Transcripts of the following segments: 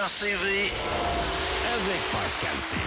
Pascal CV avec Pascal CV.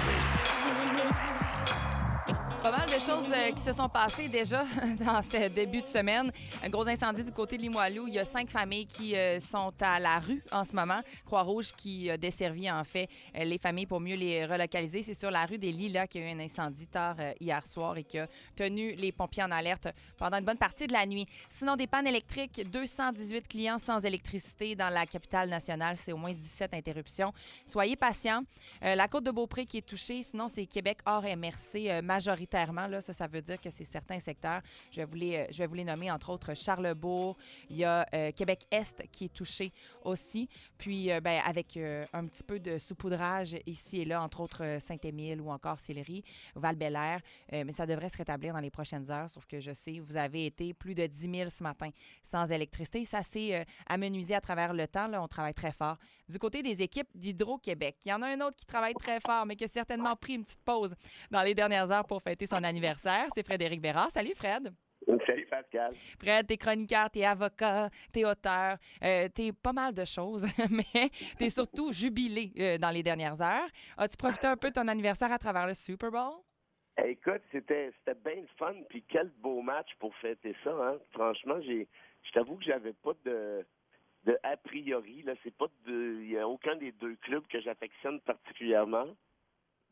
Pas mal de choses qui se sont passées déjà dans ce début de semaine. Un gros incendie du côté de Limoilou. Il y a 5 familles qui sont à la rue en ce moment. Croix-Rouge qui a desservi en fait les familles pour mieux les relocaliser. C'est sur la rue des Lilas qu'il y a eu un incendie tard hier soir et qui a tenu les pompiers en alerte pendant une bonne partie de la nuit. Sinon, des pannes électriques, 218 clients sans électricité dans la capitale nationale. C'est au moins 17 interruptions. Soyez patients. La côte de Beaupré qui est touchée. Sinon, c'est Québec hors MRC majoritairement. Là, ça veut dire que c'est certains secteurs. Je vais vous les nommer, entre autres Charlebourg. Il y a Québec-Est qui est touché aussi. Puis, avec un petit peu de saupoudrage ici et là, entre autres Saint-Émile ou encore Sillery, Val-Bélair. Mais ça devrait se rétablir dans les prochaines heures. Sauf que je sais, vous avez été plus de 10 000 ce matin sans électricité. Ça s'est amenuisé à travers le temps. Là, on travaille très fort. Du côté des équipes d'Hydro-Québec, il y en a un autre qui travaille très fort, mais qui a certainement pris une petite pause dans les dernières heures pour fêter son anniversaire. C'est Frédéric Bérard. Salut, Fred. Salut, Pascal. Fred, t'es chroniqueur, t'es avocat, t'es auteur, t'es pas mal de choses, mais t'es surtout jubilé dans les dernières heures. As-tu profité un peu de ton anniversaire à travers le Super Bowl? Écoute, c'était bien le fun, puis quel beau match pour fêter ça, hein. Franchement, je t'avoue que j'avais pas de a priori, là, il y a aucun des deux clubs que j'affectionne particulièrement.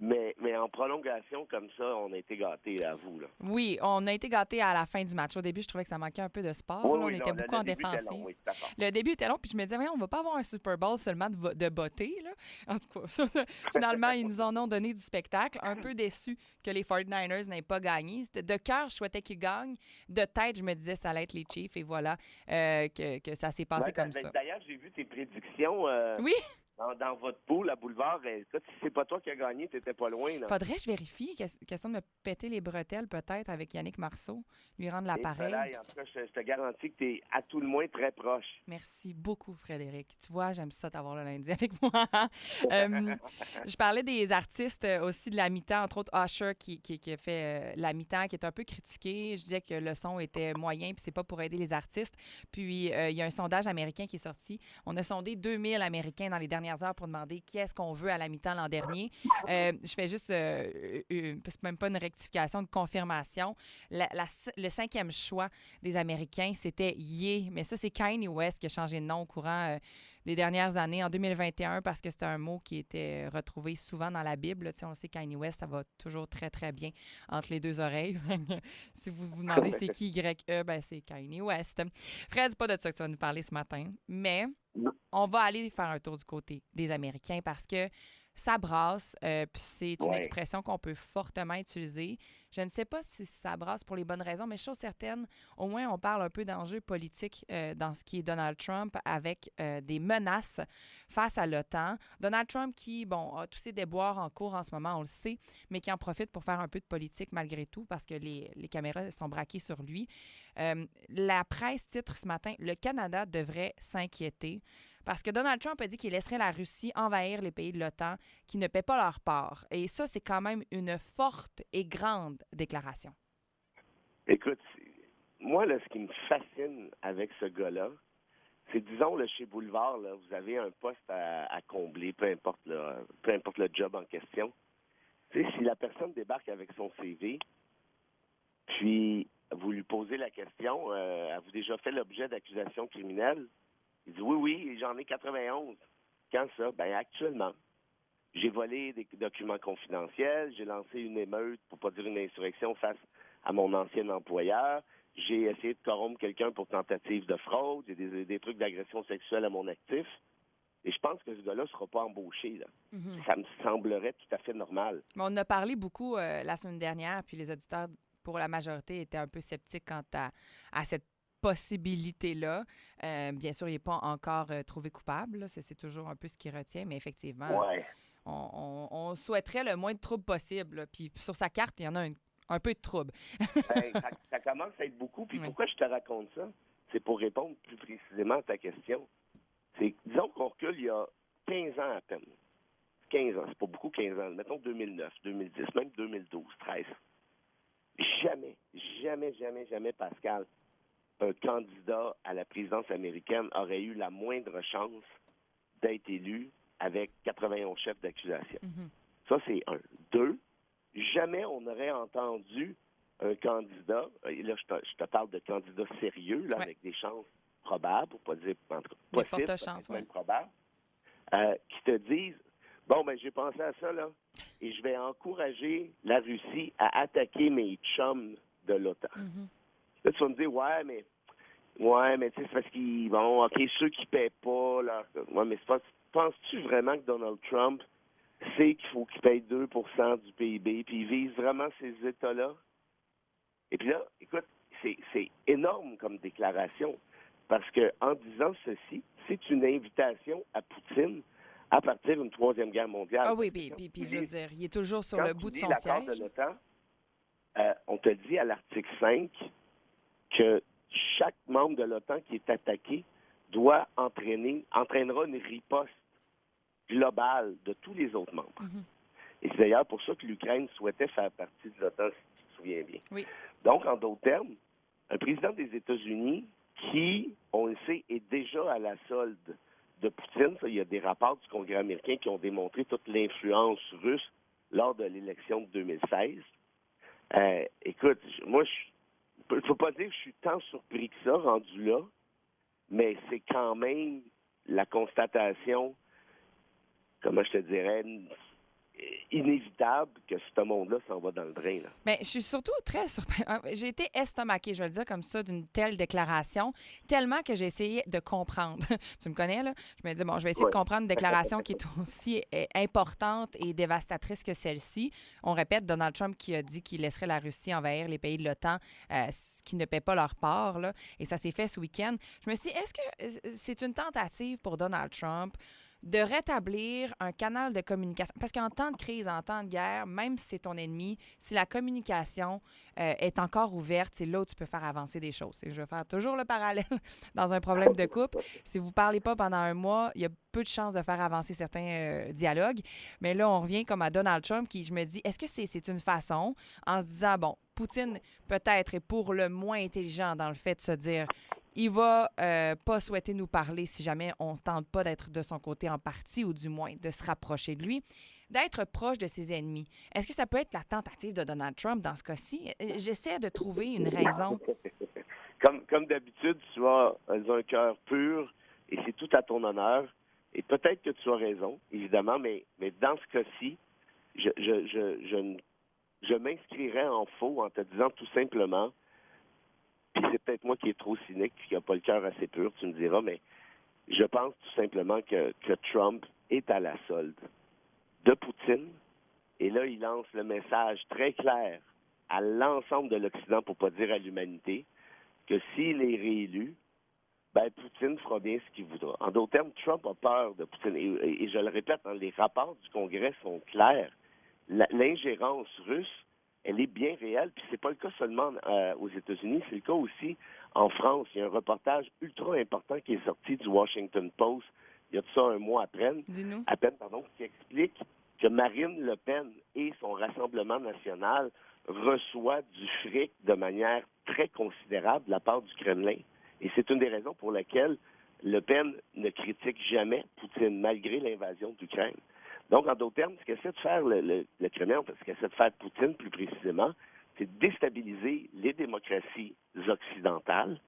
Mais en prolongation comme ça, on a été gâtés, à vous, là. Oui, on a été gâtés à la fin du match. Au début, je trouvais que ça manquait un peu de sport. Oui, Là. On oui, était non, beaucoup en le début était défensive. long, oui, d'accord. Le début était long, puis je me disais, on va pas avoir un Super Bowl seulement de beauté. Là. En tout cas, finalement, ils nous en ont donné du spectacle. Un peu déçu que les 49ers n'aient pas gagné. De cœur, je souhaitais qu'ils gagnent. De tête, je me disais, ça allait être les Chiefs. Et voilà que ça s'est passé comme ça. D'ailleurs, j'ai vu tes prédictions. Oui. Dans votre pool à Boulevard, écoute, si c'est pas toi qui as gagné, t'étais pas loin, là. Faudrait que je vérifie. Question de me péter les bretelles, peut-être, avec Yannick Marceau. Lui rendre l'appareil. En tout cas, je te garantis que t'es à tout le moins très proche. Merci beaucoup, Frédéric. Tu vois, j'aime ça t'avoir le lundi avec moi. Je parlais des artistes aussi de la mi-temps, entre autres Usher qui a fait la mi-temps, qui est un peu critiqué. Je disais que le son était moyen, puis c'est pas pour aider les artistes. Puis, il y a un sondage américain qui est sorti. On a sondé 2000 Américains dans les dernières heures pour demander qui est-ce qu'on veut à la mi-temps l'an dernier. Je fais juste, c'est même pas une rectification, une confirmation. Le 5e choix des Américains, c'était Ye. Mais ça, c'est Kanye West qui a changé de nom au courant des dernières années, en 2021, parce que c'était un mot qui était retrouvé souvent dans la Bible. Tu sais, on sait Kanye West, ça va toujours très, très bien entre les deux oreilles. Si vous vous demandez c'est qui YE, ben c'est Kanye West. Fred, c'est pas de ça que tu vas nous parler ce matin, mais on va aller faire un tour du côté des Américains parce que ça brasse, puis c'est une expression qu'on peut fortement utiliser. Je ne sais pas si ça brasse pour les bonnes raisons, mais chose certaine, au moins on parle un peu d'enjeux politiques dans ce qui est Donald Trump avec des menaces face à l'OTAN. Donald Trump qui, a tous ses déboires en cours en ce moment, on le sait, mais qui en profite pour faire un peu de politique malgré tout parce que les caméras sont braquées sur lui. La presse titre ce matin « Le Canada devrait s'inquiéter ». Parce que Donald Trump a dit qu'il laisserait la Russie envahir les pays de l'OTAN qui ne paient pas leur part. Et ça, c'est quand même une forte et grande déclaration. Écoute, moi, là, ce qui me fascine avec ce gars-là, c'est, disons, là, chez Boulevard, là, vous avez un poste à combler, peu importe le job en question. Tu sais, si la personne débarque avec son CV, puis vous lui posez la question, avez-vous déjà fait l'objet d'accusations criminelles? Il dit oui, j'en ai 91. Quand ça? Ben actuellement. J'ai volé des documents confidentiels, j'ai lancé une émeute, pour pas dire une insurrection, face à mon ancien employeur. J'ai essayé de corrompre quelqu'un pour tentative de fraude. J'ai des trucs d'agression sexuelle à mon actif. Et je pense que ce gars-là ne sera pas embauché, là. Mm-hmm. Ça me semblerait tout à fait normal. Mais on en a parlé beaucoup la semaine dernière, puis les auditeurs, pour la majorité, étaient un peu sceptiques quant à cette possibilité-là. Bien sûr, il n'est pas encore trouvé coupable. Là. C'est toujours un peu ce qui retient, mais effectivement, on souhaiterait le moins de troubles possible. Là. Puis sur sa carte, il y en a un peu de troubles. Ça commence à être beaucoup. Puis pourquoi je te raconte ça? C'est pour répondre plus précisément à ta question. Disons qu'on recule il y a 15 ans à peine. 15 ans, c'est pas beaucoup 15 ans. Mettons 2009, 2010, même 2012, 13. Jamais, Pascal, un candidat à la présidence américaine aurait eu la moindre chance d'être élu avec 91 chefs d'accusation. Mhm. Ça, c'est un. Deux, jamais on n'aurait entendu un candidat, et là, je te parle de candidats sérieux, là, Ouais. avec des chances probables, pour pas dire en tout cas, Des possibles, fortes peut-être chances, même ouais. probables, qui te disent, bon, ben j'ai pensé à ça, là, et je vais encourager la Russie à attaquer mes chums de l'OTAN. Mhm. Là, tu vas me dire, ouais, mais tu sais, c'est parce qu'ils vont, OK, ceux qui paient pas, là. Ouais, mais c'est pas, penses-tu vraiment que Donald Trump sait qu'il faut qu'il paye 2 du PIB, puis il vise vraiment ces États-là? Et puis là, écoute, c'est énorme comme déclaration, parce que en disant ceci, c'est une invitation à Poutine à partir d'une troisième guerre mondiale. Ah oui, Parce que puis je veux dire, il est toujours sur quand le tu bout de lis son l'accord siège. de l'OTAN, on te dit à l'article 5 que chaque membre de l'OTAN qui est attaqué entraînera une riposte globale de tous les autres membres. Mhm. Et c'est d'ailleurs pour ça que l'Ukraine souhaitait faire partie de l'OTAN, si tu te souviens bien. Oui. Donc, en d'autres termes, un président des États-Unis qui, on le sait, est déjà à la solde de Poutine. Ça, il y a des rapports du Congrès américain qui ont démontré toute l'influence russe lors de l'élection de 2016. Écoute, moi, il ne faut pas dire que je suis tant surpris que ça, rendu là, mais c'est quand même la constatation, comment je te dirais, inévitable que ce monde-là s'en va dans le drain. Là. Bien, je suis surtout très surprise. J'ai été estomaquée, je vais le dire comme ça, d'une telle déclaration, tellement que j'ai essayé de comprendre. Tu me connais, là? Je me dis, bon, je vais essayer de comprendre une déclaration qui est aussi importante et dévastatrice que celle-ci. On répète, Donald Trump qui a dit qu'il laisserait la Russie envahir les pays de l'OTAN qui ne paient pas leur part, là, et ça s'est fait ce week-end. Je me suis dit, est-ce que c'est une tentative pour Donald Trump de rétablir un canal de communication? Parce qu'en temps de crise, en temps de guerre, même si c'est ton ennemi, si la communication est encore ouverte, c'est là où tu peux faire avancer des choses. Et je vais faire toujours le parallèle dans un problème de couple. Si vous ne parlez pas pendant un mois, il y a peu de chances de faire avancer certains dialogues. Mais là, on revient comme à Donald Trump qui, je me dis, est-ce que c'est une façon, en se disant, bon, Poutine peut-être est pour le moins intelligent dans le fait de se dire, il va pas souhaiter nous parler si jamais on tente pas d'être de son côté en partie, ou du moins de se rapprocher de lui, d'être proche de ses ennemis. Est-ce que ça peut être la tentative de Donald Trump dans ce cas-ci? J'essaie de trouver une raison. Comme d'habitude, tu as un cœur pur et c'est tout à ton honneur. Et peut-être que tu as raison, évidemment, mais dans ce cas-ci, je m'inscrirais en faux en te disant tout simplement, puis c'est peut-être moi qui est trop cynique, qui n'a pas le cœur assez pur, tu me diras, mais je pense tout simplement que Trump est à la solde de Poutine. Et là, il lance le message très clair à l'ensemble de l'Occident, pour ne pas dire à l'humanité, que s'il est réélu, ben Poutine fera bien ce qu'il voudra. En d'autres termes, Trump a peur de Poutine. Et je le répète, les rapports du Congrès sont clairs. L'ingérence russe, elle est bien réelle, puis c'est pas le cas seulement aux États-Unis, c'est le cas aussi en France. Il y a un reportage ultra important qui est sorti du Washington Post il y a de ça un mois Dis-nous. à peine, qui explique que Marine Le Pen et son Rassemblement national reçoit du fric de manière très considérable de la part du Kremlin. Et c'est une des raisons pour lesquelles Le Pen ne critique jamais Poutine, malgré l'invasion d'Ukraine. Donc, en d'autres termes, ce qu'essaie de faire le Kremlin, ce qu'essaie de faire Poutine plus précisément, c'est de déstabiliser les démocraties occidentales.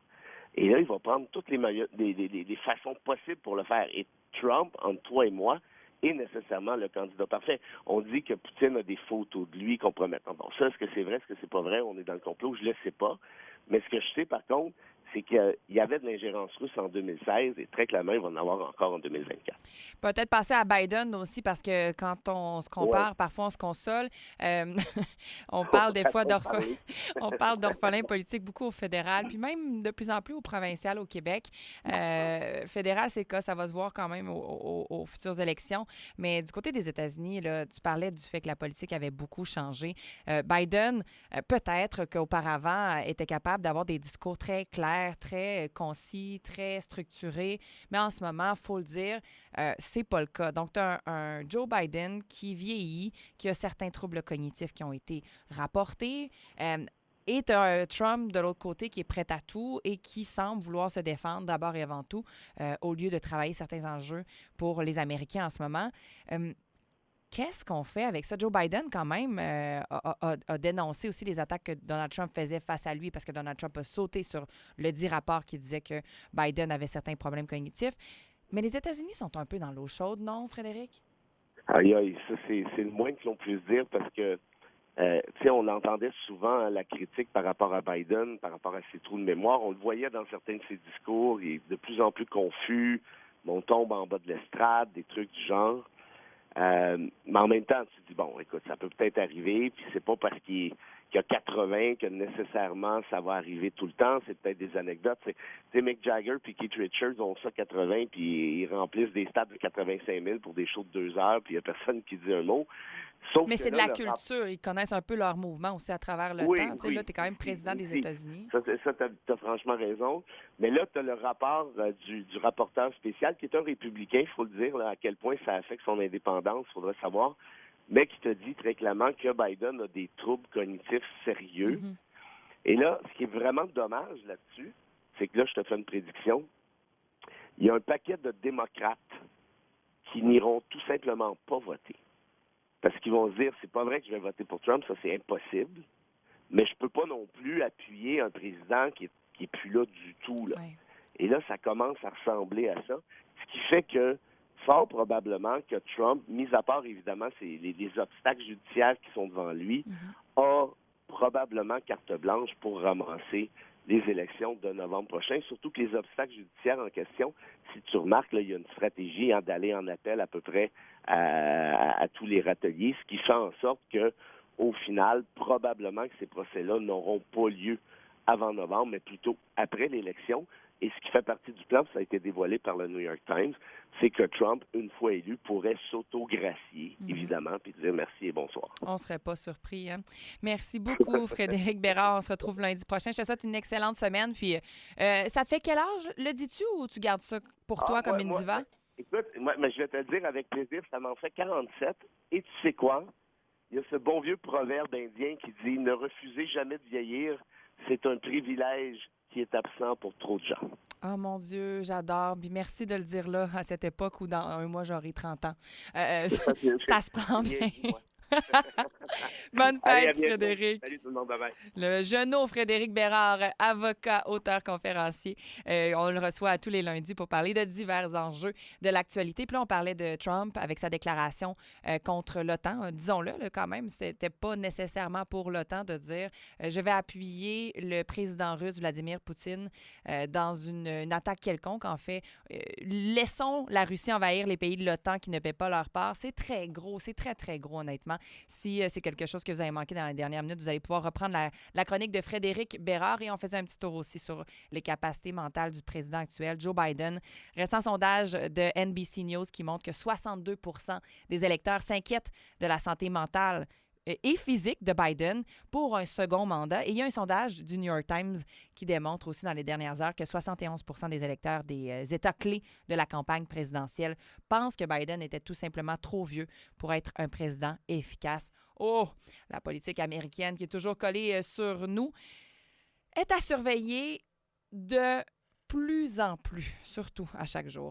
Et là, il va prendre toutes les façons possibles pour le faire. Et Trump, entre toi et moi, est nécessairement le candidat parfait. On dit que Poutine a des photos de lui compromettantes. Bon, ça, est-ce que c'est vrai, est-ce que c'est pas vrai? On est dans le complot, je ne le sais pas. Mais ce que je sais, par contre, c'est qu'il y avait de l'ingérence russe en 2016 et très clairement, il va en avoir encore en 2024. Peut-être passer à Biden aussi, parce que quand on se compare, parfois on se console. On parle des fois on parle d'orphelins politiques beaucoup au fédéral, puis même de plus en plus au provincial au Québec. Fédéral, c'est le cas, ça va se voir quand même aux futures élections. Mais du côté des États-Unis, là, tu parlais du fait que la politique avait beaucoup changé. Biden, peut-être qu'auparavant, était capable d'avoir des discours très clairs, très concis, très structurés. Mais en ce moment, il faut le dire, c'est pas le cas. Donc, tu as un Joe Biden qui vieillit, qui a certains troubles cognitifs qui ont été rapportés. Et tu as Trump de l'autre côté qui est prêt à tout et qui semble vouloir se défendre d'abord et avant tout, au lieu de travailler certains enjeux pour les Américains en ce moment. Qu'est-ce qu'on fait avec ça? Joe Biden, quand même, a dénoncé aussi les attaques que Donald Trump faisait face à lui parce que Donald Trump a sauté sur le dit rapport qui disait que Biden avait certains problèmes cognitifs. Mais les États-Unis sont un peu dans l'eau chaude, non, Frédéric? Aïe, aïe, ça, c'est le moins que l'on puisse dire parce que, tu sais, on entendait souvent la critique par rapport à Biden, par rapport à ses trous de mémoire. On le voyait dans certains de ses discours. Il est de plus en plus confus. On tombe en bas de l'estrade, des trucs du genre. Mais en même temps, tu te dis, bon, écoute, ça peut peut-être arriver, puis c'est pas parce qu'il y a 80 que nécessairement ça va arriver tout le temps. C'est peut-être des anecdotes. C'est Mick Jagger puis Keith Richards ont ça 80, puis ils remplissent des stades de 85 000 pour des shows de 2 heures, puis il y a personne qui dit un mot. Sauf Mais que c'est de là, la culture. Ils connaissent un peu leur mouvement aussi à travers le Oui, temps. Tu sais, oui. là, tu es quand même président des Oui. États-Unis. Ça, t'as franchement raison. Mais là, tu as le rapport du rapporteur spécial, qui est un républicain, il faut le dire, là, à quel point ça affecte son indépendance, il faudrait savoir, mais qui te dit très clairement que Biden a des troubles cognitifs sérieux. Mhm. Et là, ce qui est vraiment dommage là-dessus, c'est que là, je te fais une prédiction. Il y a un paquet de démocrates qui n'iront tout simplement pas voter. Parce qu'ils vont se dire, c'est pas vrai que je vais voter pour Trump, ça c'est impossible. Mais je peux pas non plus appuyer un président qui est plus là du tout, là. Ouais. Et là, ça commence à ressembler à ça. Ce qui fait que, fort probablement, que Trump, mis à part évidemment les obstacles judiciaires qui sont devant lui, a probablement carte blanche pour ramasser les élections de novembre prochain. Surtout que les obstacles judiciaires en question, si tu remarques, là, il y a une stratégie d'aller en appel à peu près à tous les râteliers, ce qui fait en sorte que, au final, probablement que ces procès-là n'auront pas lieu avant novembre, mais plutôt après l'élection. Et ce qui fait partie du plan, ça a été dévoilé par le New York Times, c'est que Trump, une fois élu, pourrait s'autogracier, évidemment, puis dire merci et bonsoir. On ne serait pas surpris. Hein? Merci beaucoup, Frédéric Bérard. On se retrouve lundi prochain. Je te souhaite une excellente semaine. Puis, ça te fait quel âge? Le dis-tu ou tu gardes ça pour toi comme une diva? Écoute, mais je vais te le dire avec plaisir, ça m'en fait 47. Et tu sais quoi? Il y a ce bon vieux proverbe indien qui dit « Ne refusez jamais de vieillir, c'est un privilège qui est absent pour trop de gens. » Oh mon Dieu, j'adore. Puis merci de le dire là, à cette époque où dans un mois, j'aurai 30 ans. Ça se prend bien. Bonne fête, Frédéric. Salut tout le monde, bye-bye. Le jeune Frédéric Bérard, avocat, auteur, conférencier. On le reçoit à tous les lundis pour parler de divers enjeux de l'actualité. Puis là, on parlait de Trump avec sa déclaration contre l'OTAN. Disons-le, là, quand même, c'était pas nécessairement pour l'OTAN de dire je vais appuyer le président russe Vladimir Poutine dans une attaque quelconque. En fait, laissons la Russie envahir les pays de l'OTAN qui ne paient pas leur part. C'est très gros, c'est très, très gros, honnêtement. Si c'est quelque chose que vous avez manqué dans les dernières minutes, vous allez pouvoir reprendre la chronique de Frédéric Bérard et on faisait un petit tour aussi sur les capacités mentales du président actuel, Joe Biden. Récent sondage de NBC News qui montre que 62 % des électeurs s'inquiètent de la santé mentale et physique de Biden pour un second mandat. Et il y a un sondage du New York Times qui démontre aussi dans les dernières heures que 71 % des électeurs des États clés de la campagne présidentielle pensent que Biden était tout simplement trop vieux pour être un président efficace. Oh, la politique américaine qui est toujours collée sur nous est à surveiller de plus en plus, surtout à chaque jour.